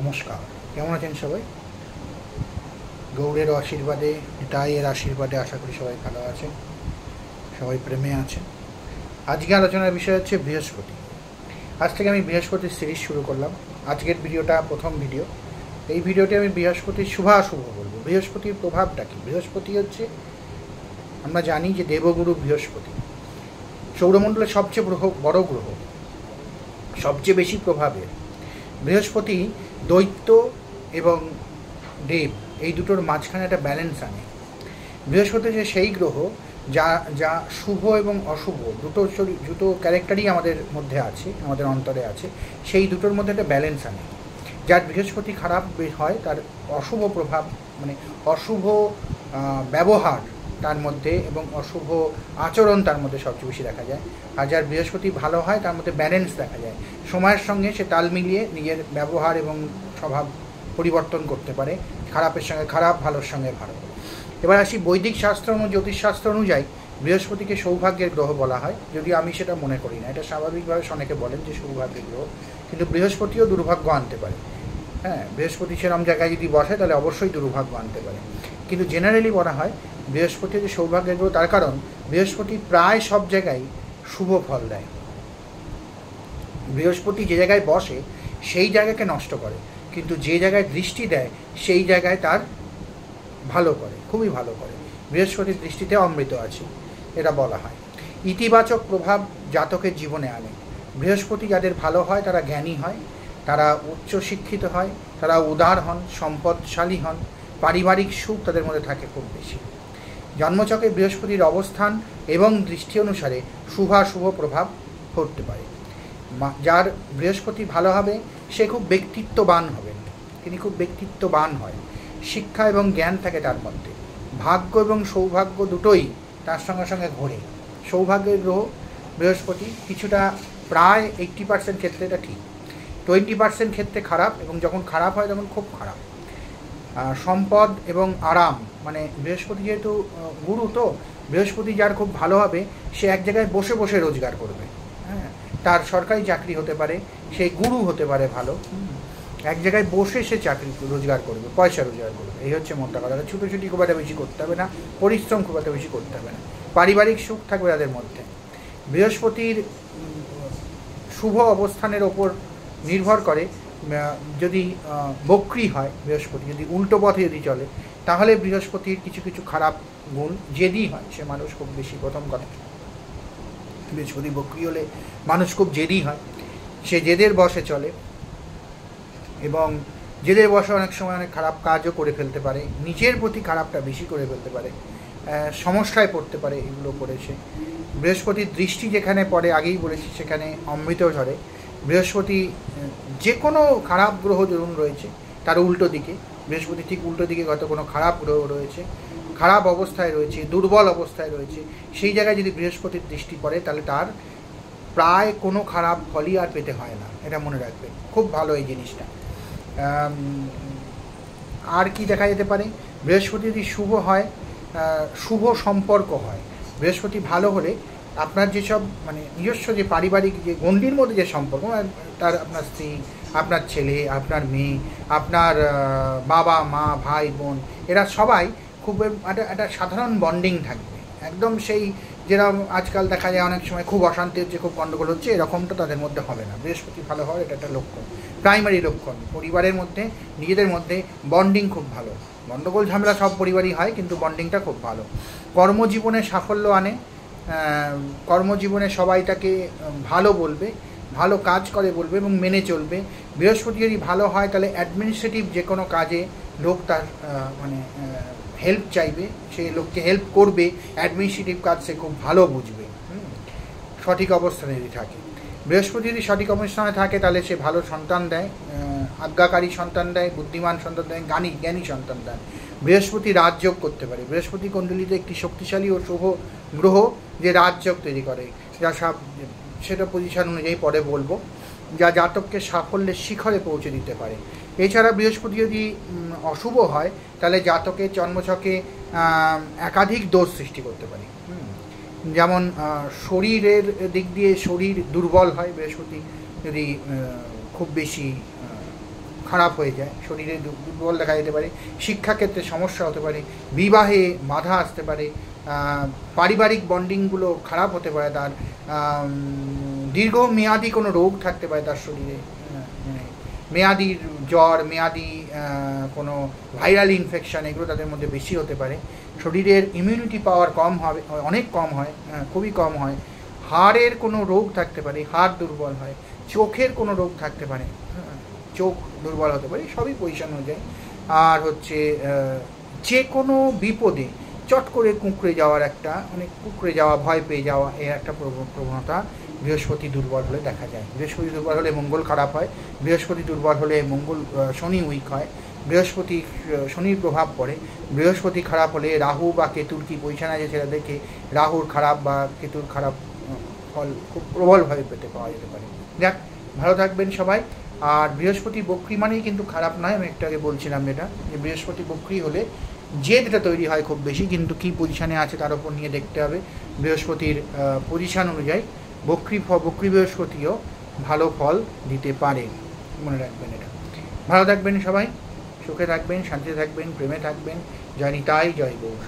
নমস্কার, কেমন আছেন সবাই? গৌড়ের আশীর্বাদে, নিতাইয়ের আশীর্বাদে আশা করি সবাই ভালো আছেন, সবাই প্রেমে আছেন। আজকে আলোচনার বিষয় হচ্ছে বৃহস্পতি। আজ থেকে আমি বৃহস্পতির সিরিজ শুরু করলাম। আজকের ভিডিওটা প্রথম ভিডিও। এই ভিডিওতে আমি বৃহস্পতির শুভাশুভ বলবো। বৃহস্পতির প্রভাবটা কী? বৃহস্পতি হচ্ছে, আমরা জানি যে দেবগুরু বৃহস্পতি সৌরমণ্ডলের সবচেয়ে বড় গ্রহ, সবচেয়ে বেশি প্রভাবের। বৃহস্পতি দৈত্য এবং দেব এই দুটোর মাঝখানে একটা ব্যালেন্স আনে। বৃহস্পতি যে সেই গ্রহ যা যা শুভ এবং অশুভ দুটো ক্যারেক্টারই আমাদের মধ্যে আছে, আমাদের অন্তরে আছে। সেই দুটোর মধ্যে একটা ব্যালেন্স আনে। যার বৃহস্পতি খারাপ হয় তার অশুভ প্রভাব, মানে অশুভ ব্যবহার তার মধ্যে এবং অশুভ আচরণ তার মধ্যে সবচেয়ে বেশি দেখা যায়। আর যার বৃহস্পতি ভালো হয় তার মধ্যে ব্যালেন্স দেখা যায়। সময়ের সঙ্গে সে তাল মিলিয়ে নিজের ব্যবহার এবং স্বভাব পরিবর্তন করতে পারে, খারাপের সঙ্গে খারাপ, ভালোর সঙ্গে ভালো। এবার আসি বৈদিক শাস্ত্র জ্যোতিষশাস্ত্র অনুযায়ী বৃহস্পতিকে সৌভাগ্যের গ্রহ বলা হয়, যদিও আমি সেটা মনে করি না। এটা স্বাভাবিকভাবে অনেকে বলেন যে সৌভাগ্যের গ্রহ, কিন্তু বৃহস্পতিও দুর্ভাগ্য আনতে পারে। হ্যাঁ, বৃহস্পতি সেরকম জায়গায় যদি বসে তাহলে অবশ্যই দুর্ভাগ্য আনতে পারে, কিন্তু জেনারেলি বলা হয় বৃহস্পতি যে সৌভাগ্যের গ্রহ, তার কারণ বৃহস্পতি প্রায় সব জায়গায় শুভ ফল দেয়। বৃহস্পতি যে জায়গায় বসে সেই জায়গাকে নষ্ট করে, কিন্তু যে জায়গায় দৃষ্টি দেয় সেই জায়গায় তার ভালো করে, খুবই ভালো করে। বৃহস্পতির দৃষ্টিতে অমৃত আছে, এটা বলা হয়। ইতিবাচক প্রভাব জাতকের জীবনে আনে। বৃহস্পতি যাদের ভালো হয় তারা জ্ঞানী হয়, তারা উচ্চশিক্ষিত হয়, তারা উদার হন, সম্পদশালী হন, পারিবারিক সুখ তাদের মধ্যে থাকে খুব বেশি। জন্মছকে বৃহস্পতির অবস্থান এবং দৃষ্টি অনুসারে শুভাশুভ প্রভাব পড়তে পারে। যার বৃহস্পতি ভালো হবে সে খুব ব্যক্তিত্ববান হবেন, তিনি খুব ব্যক্তিত্ববান হয়। শিক্ষা এবং জ্ঞান থাকে তার মধ্যে। ভাগ্য এবং সৌভাগ্য দুটোই তার সঙ্গে সঙ্গে ঘোরে। সৌভাগ্যের গ্রহ বৃহস্পতি কিছুটা, প্রায় 80% ক্ষেত্রে এটা ঠিক, 20% ক্ষেত্রে খারাপ, এবং যখন খারাপ হয় তখন খুব খারাপ। সম্পদ এবং আরাম, মানে বৃহস্পতি যেহেতু গুরু, তো বৃহস্পতি যার খুব ভালো হবে সে এক জায়গায় বসে বসে রোজগার করবে। হ্যাঁ, তার সরকারি চাকরি হতে পারে, সেই গুরু হতে পারে ভালো, এক জায়গায় বসে সে চাকরি রোজগার করবে, পয়সা রোজগার করবে। এই হচ্ছে মোটা কথা। ছুটোছুটি খুব একটা বেশি করতে হবে না, পরিশ্রম খুব একটা বেশি করতে হবে না, পারিবারিক সুখ থাকবে তাদের মধ্যে। বৃহস্পতির শুভ অবস্থানের ওপর নির্ভর করে, যদি বক্রী হয় বৃহস্পতি, যদি উল্টো পথে যদি চলে, তাহলে বৃহস্পতির কিছু কিছু খারাপ গুণ, জেদি হয় সে মানুষ খুব বেশি। প্রথম কথা, বৃহস্পতি বক্রী হলে মানুষ খুব জেদি হয়, সে জেদের বশে চলে এবং জেদের বশে অনেক সময় অনেক খারাপ কাজও করে ফেলতে পারে, নিজের প্রতি খারাপটা বেশি করে ফেলতে পারে, সমস্যায় পড়তে পারে এগুলো করেছে। বৃহস্পতির দৃষ্টি যেখানে পড়ে, আগেই বলেছি, সেখানে অমৃত ঝরে। বৃহস্পতি যে কোনো খারাপ গ্রহ ধরুন রয়েছে তার উল্টো দিকে, বৃহস্পতি ঠিক উল্টো দিকে হয়তো কোনো খারাপ গ্রহ রয়েছে, খারাপ অবস্থায় রয়েছে, দুর্বল অবস্থায় রয়েছে, সেই জায়গায় যদি বৃহস্পতির দৃষ্টি পড়ে তাহলে তার প্রায় কোনো খারাপ ফলই আর পেতে হয় না, এটা মনে রাখবেন, খুব ভালো এই জিনিসটা। আর কি দেখা যেতে পারে? বৃহস্পতি যদি শুভ হয়, শুভ সম্পর্ক হয়। বৃহস্পতি ভালো হলে আপনার যেসব, মানে নিজস্ব যে পারিবারিক যে গণ্ডির মধ্যে যে সম্পর্ক, তার আপনার স্ত্রী, আপনার ছেলে, আপনার মেয়ে, আপনার বাবা মা, ভাই বোন, এরা সবাই খুব একটা সাধারণ বন্ডিং থাকবে। একদম সেই যেরকম আজকাল দেখা যায় অনেক সময় খুব অশান্তি হচ্ছে, খুব গণ্ডগোল হচ্ছে, এরকমটা তাদের মধ্যে হবে না। বৃহস্পতি ভালো হওয়ার এটা একটা লক্ষণ, প্রাইমারি লক্ষণ। পরিবারের মধ্যে, নিজেদের মধ্যে বন্ডিং খুব ভালো। গণ্ডগোল ঝামেলা সব পরিবারই হয়, কিন্তু বন্ডিংটা খুব ভালো। কর্মজীবনে সাফল্য আনে। কর্মজীবনে সবাই তাকে ভালো বলবে, ভালো কাজ করে বলবে এবং মেনে চলবে। বৃহস্পতি যদি ভালো হয় তাহলে অ্যাডমিনিস্ট্রেটিভ যে কোনো কাজে লোক তার মানে হেল্প চাইবে, সে লোককে হেল্প করবে, অ্যাডমিনিস্ট্রেটিভ কাজ সে খুব ভালো বুঝবে, সঠিক অবস্থানে যদি থাকে। বৃহস্পতি যদি সঠিক অবস্থানে থাকে তাহলে সে ভালো সন্তান দেয়, আজ্ঞাকারী সন্তান দেয়, বুদ্ধিমান সন্তান দেয়, জ্ঞানী সন্তান দেয়। বৃহস্পতি রাজযোগ করতে পারে। বৃহস্পতি কুণ্ডলিতে একটি শক্তিশালী ও শুভ গ্রহ যে রাজযোগ তৈরি করে, যা সেটা পজিশন অনুযায়ী পরে বলবো, যা জাতককে সাফল্যের শিখরে পৌঁছে দিতে পারে। এছাড়া বৃহস্পতি যদি অশুভ হয় তাহলে জাতকের জন্মছকে একাধিক দোষ সৃষ্টি করতে পারে। যেমন শরীরের দিক দিয়ে শরীর দুর্বল হয় বৃহস্পতি যদি খুব বেশি খারাপ হয়ে যায়, শরীরে দুর্বল দেখা যেতে পারে, শিক্ষাক্ষেত্রে সমস্যা হতে পারে, বিবাহে বাধা আসতে পারে, পারিবারিক বন্ডিংগুলো খারাপ হতে পারে, তার দীর্ঘমেয়াদী কোনো রোগ থাকতে পারে তার শরীরে, মেয়াদি জ্বর, মেয়াদি কোনো ভাইরাল ইনফেকশান, এগুলো তাদের মধ্যে বেশি হতে পারে। শরীরের ইমিউনিটি পাওয়ার কম হবে, অনেক কম হয়, খুবই কম হয়। হাড়ের কোনো রোগ থাকতে পারে, হাড় দুর্বল হয়। চোখের কোনো রোগ থাকতে পারে, চোখ দুর্বল হতে পারে, সবই পজিশন অনুযায়ী। আর হচ্ছে যে কোনো বিপদে চট করে কুঁকড়ে যাওয়ার একটা, মানে কুঁকড়ে যাওয়া, ভয় পেয়ে যাওয়া, এর একটা প্রবণতা বৃহস্পতি দুর্বল হলে দেখা যায়। বৃহস্পতি দুর্বল হলে মঙ্গল খারাপ হয়, বৃহস্পতি দুর্বল হলে শনি উইক হয়, বৃহস্পতি শনির প্রভাব পড়ে। বৃহস্পতি খারাপ হলে রাহু বা কেতুর কি পজিশন আছে সেটা দেখে রাহুর খারাপ বা কেতুর খারাপ ফল খুব প্রবলভাবে পাওয়া যেতে পারে। যাক, ভালো থাকবেন সবাই। আর বৃহস্পতি বক্রী মানেই কিন্তু খারাপ নয়, আমি একটু আগে বলছিলাম যেটা, যে বৃহস্পতি বক্রী হলে জেদটা তৈরি হয় খুব বেশি, কিন্তু কী পজিশানে আছে তার উপর নিয়ে দেখতে হবে। বৃহস্পতির পজিশান অনুযায়ী বক্রী বৃহস্পতিও ভালো ফল দিতে পারে, মনে রাখবেন এটা। ভালো থাকবেন সবাই, সুখে থাকবেন, শান্তিতে থাকবেন, প্রেমে থাকবেন। জয় নিতাই, জয় গৌর।